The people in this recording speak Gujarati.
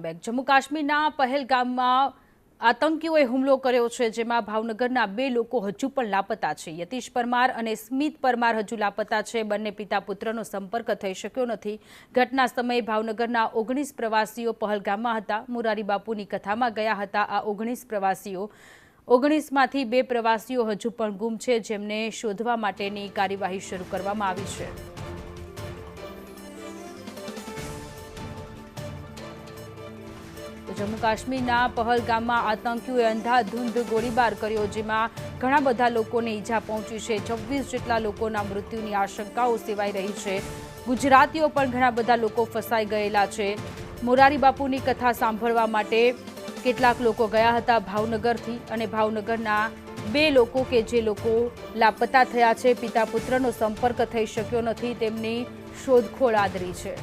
બેક જમ્મુ કાશ્મીરના પહેલગામમાં આતંકીઓએ હુમલો કર્યો છે, જેમાં ભાવનગરના 2 લોકો હજુ પણ લાપતા છે। યતીશ પરમાર અને સ્મિત પરમાર હજુ લાપતા છે। બંને પિતા પુત્રનો સંપર્ક થઈ શક્યો નથી। ઘટના સમયે ભાવનગરના 19 પ્રવાસીઓ પહેલગામમાં હતા। મોરારી બાપુની કથામાં ગયા હતા। આ 19 પ્રવાસીઓ 19માંથી 2 પ્રવાસીઓ હજુ પણ ગુમ છે, જેમને શોધવા માટેની કાર્યવાહી શરૂ કરવામાં આવી છે। जम्मू काश्मीरना पहलगामમાં આતંકીઓએ અંધાધૂંધ ગોળીબાર કર્યો, જેમાં ઘણા બધા લોકોને ઈજા પહોંચી છે। 26 જેટલા લોકોના મૃત્યુની આશંકાઓ સેવાઈ રહી છે। ગુજરાતીઓ પણ ઘણા બધા લોકો ફસાઈ ગયેલા છે। મોરારી બાપુની કથા સાંભળવા માટે કેટલાક લોકો ગયા હતા ભાવનગરથી, અને ભાવનગરના 2 લોકો કે જે લોકો લાપતા થયા છે, પિતા પુત્રનો સંપર્ક થઈ શક્યો નથી, તેમની શોધખોળ આદરી છે।